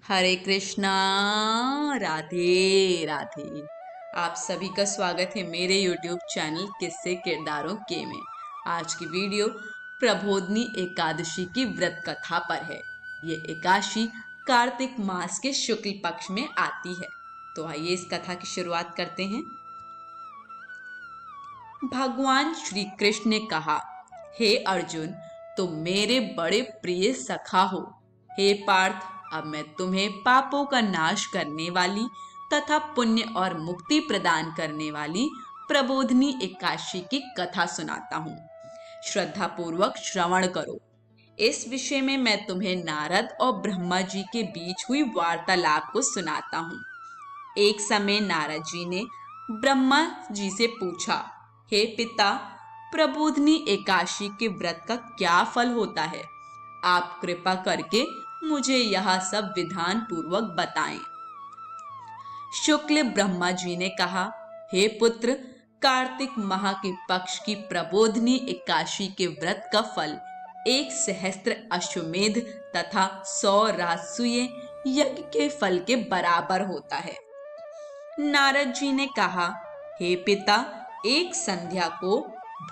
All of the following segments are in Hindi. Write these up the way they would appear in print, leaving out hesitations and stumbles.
हरे कृष्णा। राधे राधे। आप सभी का स्वागत है मेरे YouTube चैनल किस्से किरदारों के में। आज की वीडियो प्रबोधनी एकादशी की व्रत कथा पर है। ये एकादशी कार्तिक मास के शुक्ल पक्ष में आती है। तो आइए इस कथा की शुरुआत करते हैं। भगवान श्री कृष्ण ने कहा, हे अर्जुन, तुम मेरे बड़े प्रिय सखा हो। हे पार्थ, अब मैं तुम्हें पापों का नाश करने वाली तथा पुण्य और मुक्ति प्रदान करने वाली प्रबोधनी एकादशी की कथा सुनाता हूँ। श्रद्धा पूर्वक श्रवण करो। इस विषय में मैं तुम्हें नारद और ब्रह्मा जी के बीच हुई वार्तालाप को सुनाता हूँ। एक समय नारद जी ने ब्रह्मा जी से पूछा, हे पिता, प्रबोधनी एकादशी के व्रत का क्या फल होता है? आप कृपा करके मुझे यह सब विधान पूर्वक बताएं। शुक्ल ब्रह्मा जी ने कहा, हे पुत्र, कार्तिक माह के पक्ष की प्रबोधनी एकादशी के व्रत का फल 1 सहस्त्र अश्वमेध तथा 100 राजसूय यज्ञ के फल के बराबर होता है। नारद जी ने कहा, हे पिता, एक संध्या को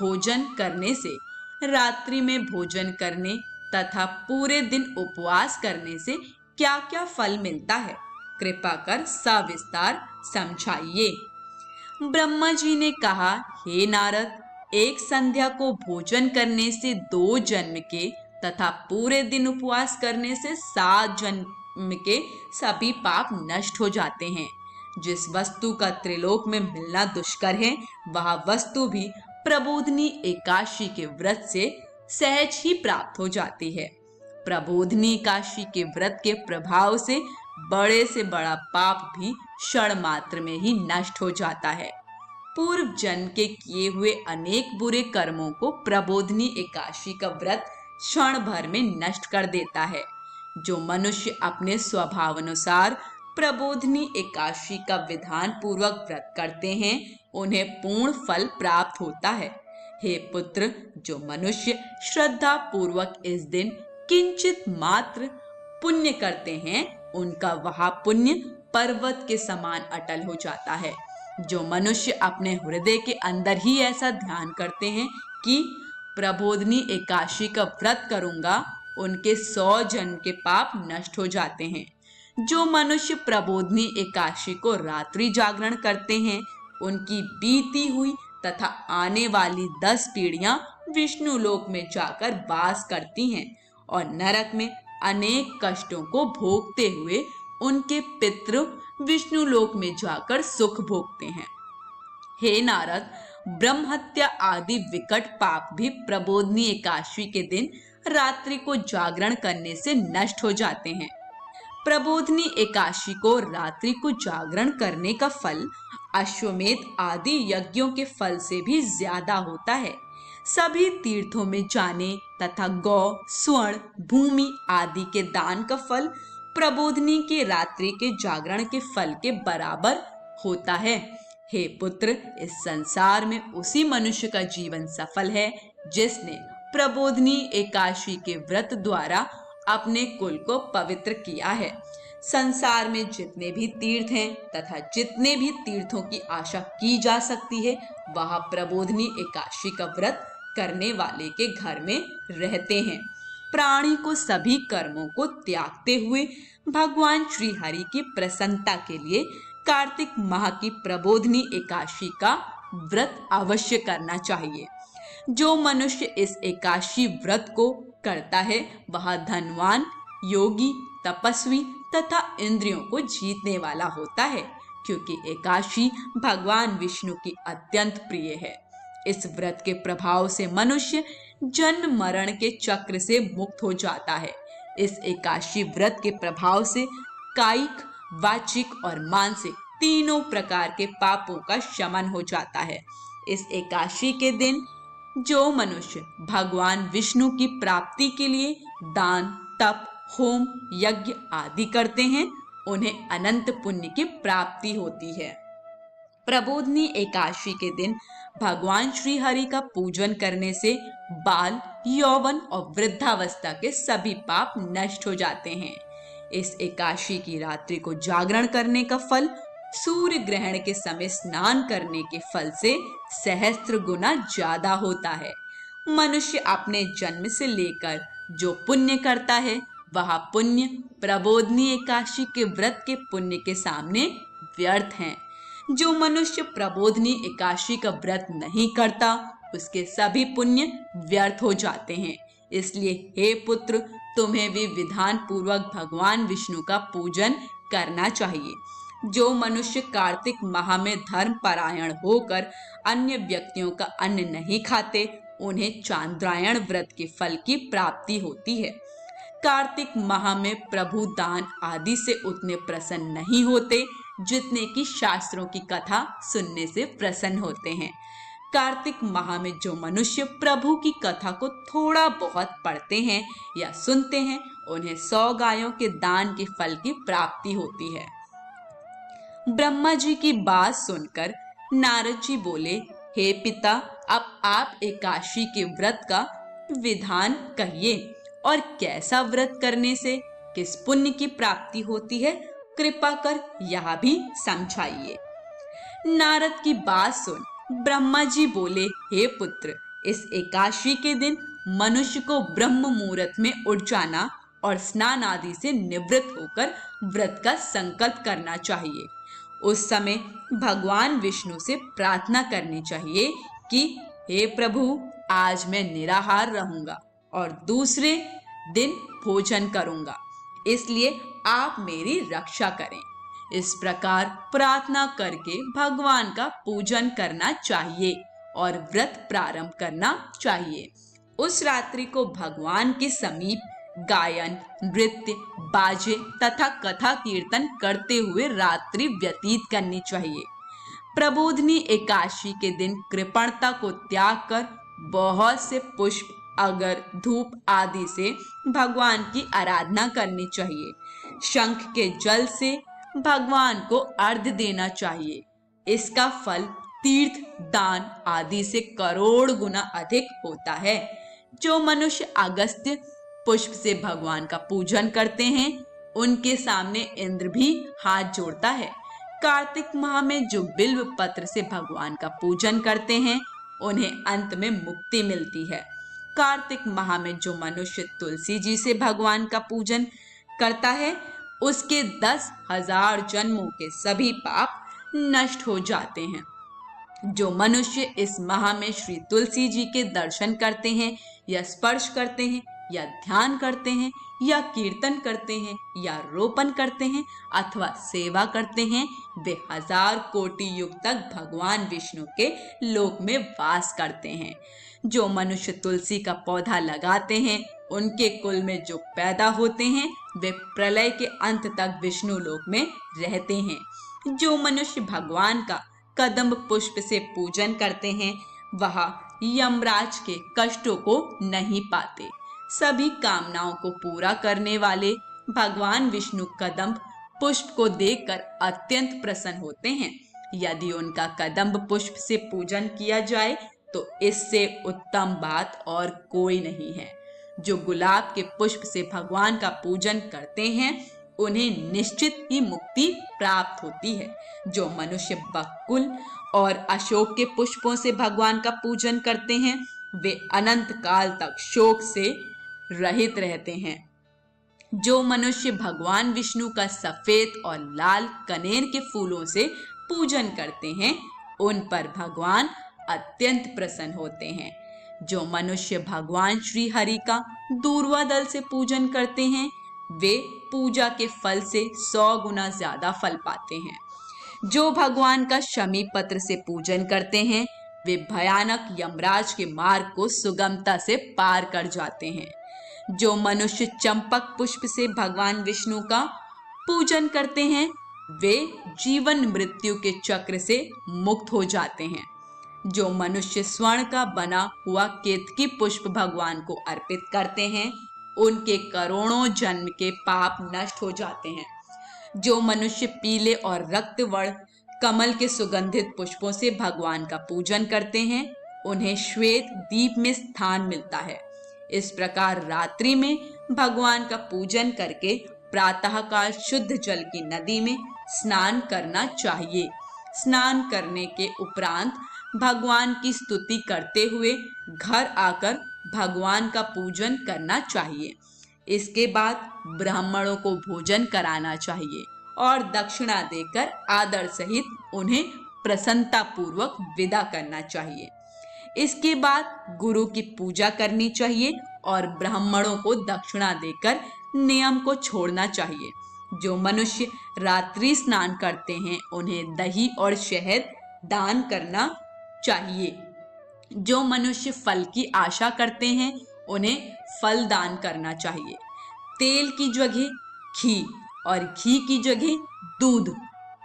भोजन करने से, रात्रि में भोजन करने तथा पूरे दिन उपवास करने से क्या क्या फल मिलता है? कृपा कर सविस्तार समझाइए। ब्रह्मा जी ने कहा, हे नारद, एक संध्या को भोजन करने से 2 जन्म के तथा पूरे दिन उपवास करने से 7 जन्म के सभी पाप नष्ट हो जाते हैं। जिस वस्तु का त्रिलोक में मिलना दुष्कर है, वह वस्तु भी प्रबोधनी एकादशी के व्रत से सहज ही प्राप्त हो जाती है। प्रबोधनी एकादशी के व्रत के प्रभाव से बड़ा पाप भी क्षण मात्र में ही नष्ट हो जाता है। पूर्व जन्म के किए हुए अनेक बुरे कर्मों को प्रबोधनी एकादशी का व्रत क्षण भर में नष्ट कर देता है। जो मनुष्य अपने स्वभावानुसार प्रबोधनी एकादशी का विधान पूर्वक व्रत करते हैं, उन्हें पूर्ण फल प्राप्त होता है। हे पुत्र, जो मनुष्य श्रद्धा पूर्वक इस दिन किंचित मात्र पुण्य करते हैं, उनका वह पुण्य पर्वत के समान अटल हो जाता है। जो मनुष्य अपने हृदय के अंदर ही ऐसा ध्यान करते हैं कि प्रबोधनी एकादशी का व्रत करूंगा, उनके 100 जन्म के पाप नष्ट हो जाते हैं। जो मनुष्य प्रबोधनी एकादशी को रात्रि जागरण करते हैं, उनकी बीती हुई तथा आने वाली 10 पीढ़ियां विष्णु लोक में जाकर वास करती हैं और नरक में अनेक कष्टों को भोगते हुए उनके पितृ विष्णु लोक में जाकर सुख भोगते हैं। हे नारद, ब्रह्म हत्या आदि विकट पाप भी प्रबोधनी एकादशी के दिन रात्रि को जागरण करने से नष्ट हो जाते हैं। प्रबोधनी एकादशी को रात्रि को जागरण करने का फल अश्वमेध आदि यज्ञों के फल से भी ज्यादा होता है। सभी तीर्थों में जाने तथा गौ, स्वर्ण, भूमि आदि के दान का फल प्रबोधनी के रात्रि के जागरण के फल के बराबर होता है। हे पुत्र, इस संसार में उसी मनुष्य का जीवन सफल है जिसने प्रबोधनी एकादशी के व्रत द्वारा अपने कुल को पवित्र किया है। संसार में जितने भी तीर्थ हैं तथा जितने भी तीर्थों की आशा की जा सकती है, वह प्रबोधनी एकादशी का व्रत करने वाले के घर में रहते हैं। प्राणी को सभी कर्मों को त्यागते हुए भगवान श्री हरि की प्रसन्नता के लिए कार्तिक माह की प्रबोधनी एकादशी का व्रत अवश्य करना चाहिए। जो मनुष्य इस एकादशी व्रत को करता है, वह धनवान, योगी, तपस्वी तथा इंद्रियों को जीतने वाला होता है, क्योंकि एकादशी भगवान विष्णु की अत्यंत प्रिय है। इस व्रत के प्रभाव से मनुष्य जन्म मरण के चक्र से मुक्त हो जाता है। इस एकादशी व्रत के प्रभाव से कायिक, वाचिक और मानसिक तीनों प्रकार के पापों का शमन हो जाता है। इस एकादशी के दिन जो मनुष्य भगवान विष्णु की प्राप्ति के लिए दान, तप, होम, यज्ञ आदि करते हैं, उन्हें अनंत पुण्य की प्राप्ति होती है। प्रबोधनी एकादशी के दिन भगवान श्री हरि का पूजन करने से बाल, यौवन और वृद्धावस्था के सभी पाप नष्ट हो जाते हैं। इस एकादशी की रात्रि को जागरण करने का फल सूर्य ग्रहण के समय स्नान करने के फल से सहस्त्र गुना ज्यादा होता है। मनुष्य अपने जन्म से लेकर जो पुण्य करता है वह पुण्य प्रबोधनी एकादशी के व्रत के पुण्य के सामने व्यर्थ हैं। जो मनुष्य प्रबोधनी एकादशी का व्रत नहीं करता उसके सभी पुण्य व्यर्थ हो जाते हैं। इसलिए हे पुत्र, तुम्हें भी विधान पूर्वक भगवान विष्णु का पूजन करना चाहिए। जो मनुष्य कार्तिक माह में धर्म परायण होकर अन्य व्यक्तियों का अन्न नहीं खाते उन्हें चांद्रायण व्रत के फल की प्राप्ति होती है। कार्तिक माह में प्रभु दान आदि से उतने प्रसन्न नहीं होते जितने कि शास्त्रों की कथा सुनने से प्रसन्न होते हैं। कार्तिक माह में जो मनुष्य प्रभु की कथा को थोड़ा बहुत पढ़ते हैं या सुनते हैं उन्हें 100 गायों के दान के फल की प्राप्ति होती है। ब्रह्मा जी की बात सुनकर नारद जी बोले, हे पिता, अब आप एकादशी के व्रत का विधान कहिए और कैसा व्रत करने से किस पुण्य की प्राप्ति होती है, कृपा कर यह भी समझाइए। नारद की बात सुन ब्रह्मा जी बोले, हे पुत्र, इस एकादशी के दिन मनुष्य को ब्रह्म मुहूर्त में उठ जाना और स्नान आदि से निवृत्त होकर व्रत का संकल्प करना चाहिए। उस समय भगवान विष्णु से प्रार्थना करनी चाहिए कि हे प्रभु, आज मैं निराहार रहूंगा और दूसरे दिन भोजन करूंगा, इसलिए आप मेरी रक्षा करें। इस प्रकार प्रार्थना करके भगवान का पूजन करना चाहिए और व्रत प्रारंभ करना चाहिए। उस रात्रि को भगवान के समीप गायन, नृत्य, बाजे तथा कथा कीर्तन करते हुए रात्रि व्यतीत करनी चाहिए। प्रबोधनी एकादशी के दिन कृपणता को त्याग कर बहुत से पुष्प, अगर, धूप आदि से भगवान की आराधना करनी चाहिए। शंख के जल से भगवान को अर्घ्य देना चाहिए। इसका फल तीर्थ, दान आदि से करोड़ गुना अधिक होता है। जो मनुष्य अगस्त्य पुष्प से भगवान का पूजन करते हैं उनके सामने इंद्र भी हाथ जोड़ता है। कार्तिक माह में जो बिल्व पत्र से भगवान का पूजन करते हैं उन्हें अंत में मुक्ति मिलती है। कार्तिक माह में जो मनुष्य तुलसी जी से भगवान का पूजन करता है उसके 10,000 जन्मों के सभी पाप नष्ट हो जाते हैं। जो मनुष्य इस माह में श्री तुलसी जी के दर्शन करते हैं या स्पर्श करते हैं या ध्यान करते हैं या कीर्तन करते हैं या रोपण करते हैं अथवा सेवा करते हैं, वे 1000 कोटि युग तक भगवान विष्णु के लोक में वास करते हैं। जो मनुष्य तुलसी का पौधा लगाते हैं उनके कुल में जो पैदा होते हैं वे प्रलय के अंत तक विष्णु लोक में रहते हैं। जो मनुष्य भगवान का कदम्ब पुष्प से पूजन करते हैं वह यमराज के कष्टों को नहीं पाते। सभी कामनाओं को पूरा करने वाले भगवान विष्णु कदम्ब पुष्प को देखकर अत्यंत प्रसन्न होते हैं। यदि उनका कदम्ब पुष्प से पूजन किया जाए तो इससे उत्तम बात और कोई नहीं है। जो गुलाब के पुष्प से भगवान का पूजन करते हैं उन्हें निश्चित ही मुक्ति प्राप्त होती है। जो मनुष्य बकुल और अशोक के पुष्पों से भगवान का पूजन करते हैं वे अनंत काल तक शोक से रहित रहते हैं। जो मनुष्य भगवान विष्णु का सफेद और लाल कनेर के फूलों से पूजन करते हैं उन पर भगवान अत्यंत प्रसन्न होते हैं। जो मनुष्य भगवान श्री हरि का दूर्वा दल से पूजन करते हैं वे पूजा के फल से 100 गुना ज्यादा फल पाते हैं। जो भगवान का शमी पत्र से पूजन करते हैं वे भयानक यमराज के मार्ग को सुगमता से पार कर जाते हैं। जो मनुष्य चंपक पुष्प से भगवान विष्णु का पूजन करते हैं वे जीवन मृत्यु के चक्र से मुक्त हो जाते हैं। जो मनुष्य स्वर्ण का बना हुआ केतकी पुष्प भगवान को अर्पित करते हैं उनके करोड़ों जन्म के पाप नष्ट हो जाते हैं। जो मनुष्य पीले और रक्त वर्ण कमल के सुगंधित पुष्पों से भगवान का पूजन करते हैं उन्हें श्वेत दीप में स्थान मिलता है। इस प्रकार रात्रि में भगवान का पूजन करके प्रातःकाल शुद्ध जल की नदी में स्नान करना चाहिए। स्नान करने के उपरांत भगवान की स्तुति करते हुए घर आकर भगवान का पूजन करना चाहिए। इसके बाद ब्राह्मणों को भोजन कराना चाहिए और दक्षिणा देकर आदर सहित उन्हें प्रसन्नता पूर्वक विदा करना चाहिए। इसके बाद गुरु की पूजा करनी चाहिए और ब्राह्मणों को दक्षिणा देकर नियम को छोड़ना चाहिए। जो मनुष्य रात्रि स्नान करते हैं उन्हें दही और शहद दान करना चाहिए। जो मनुष्य फल की आशा करते हैं उन्हें फल दान करना चाहिए। तेल की जगह घी और घी की जगह दूध,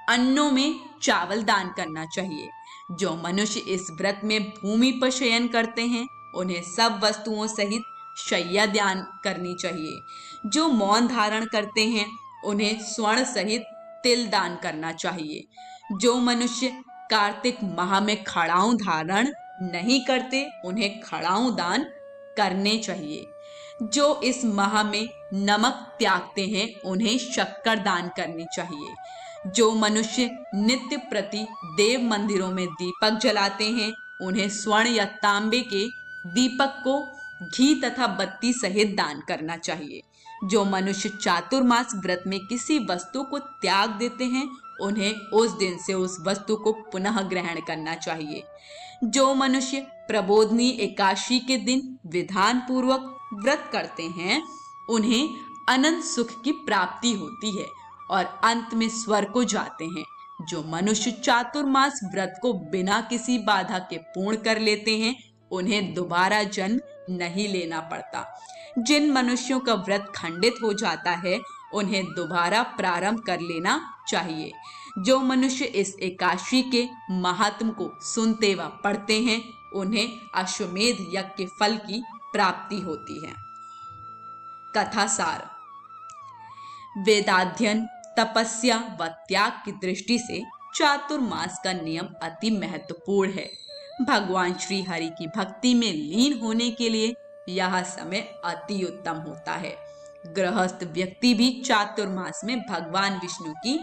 अन्नों में चावल दान करना चाहिए। जो मनुष्य इस व्रत में भूमि पर शयन करते हैं उन्हें सब वस्तुओं सहित शय्या दान करनी चाहिए। जो मौन धारण करते हैं उन्हें स्वर्ण सहित तिल दान करना चाहिए। जो मनुष्य कार्तिक माह में खड़ाऊं धारण नहीं करते उन्हें खड़ाऊं दान करने चाहिए। जो इस माह में नमक त्यागते हैं उन्हें शक्कर दान करनी चाहिए। जो मनुष्य नित्य प्रति देव मंदिरों में दीपक जलाते हैं उन्हें स्वर्ण या तांबे के दीपक को घी तथा बत्ती सहित दान करना चाहिए। जो मनुष्य चातुर्मास व्रत में किसी वस्तु को त्याग देते हैं उन्हें उस दिन से उस वस्तु को पुनः ग्रहण करना चाहिए। जो मनुष्य प्रबोधनी एकादशी के दिन विधान पूर्वक व्रत करते हैं उन्हें अनंत सुख की प्राप्ति होती है और अंत में स्वर्ग को जाते हैं। जो मनुष्य चातुर्मास व्रत को बिना किसी बाधा के पूर्ण कर लेते हैं उन्हें दोबारा जन्म नहीं लेना पड़ता। जिन मनुष्यों का व्रत खंडित हो जाता है उन्हें दोबारा प्रारंभ कर लेना चाहिए। जो मनुष्य इस एकादशी के महात्म को सुनते व पढ़ते हैं उन्हें अश्वमेध यज्ञ के फल की प्राप्ति होती है। कथा सार। वेदाध्ययन, तपस्या व त्याग की दृष्टि से चातुर्मास का नियम अति महत्वपूर्ण है। भगवान श्री हरि की भक्ति में लीन होने के लिए यह समय अति उत्तम होता है। गृहस्थ व्यक्ति भी चातुर्मास में भगवान विष्णु की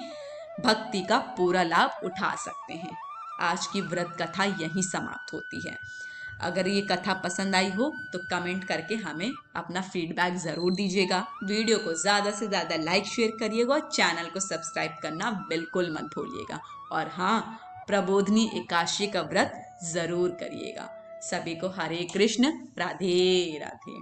भक्ति का पूरा लाभ उठा सकते हैं। आज की व्रत कथा यहीं समाप्त होती है। अगर ये कथा पसंद आई हो तो कमेंट करके हमें अपना फीडबैक ज़रूर दीजिएगा। वीडियो को ज़्यादा से ज़्यादा लाइक शेयर करिएगा और चैनल को सब्सक्राइब करना बिल्कुल मत भूलिएगा। और हाँ, प्रबोधनी एकादशी का व्रत ज़रूर करिएगा। सभी को हरे कृष्ण, राधे राधे।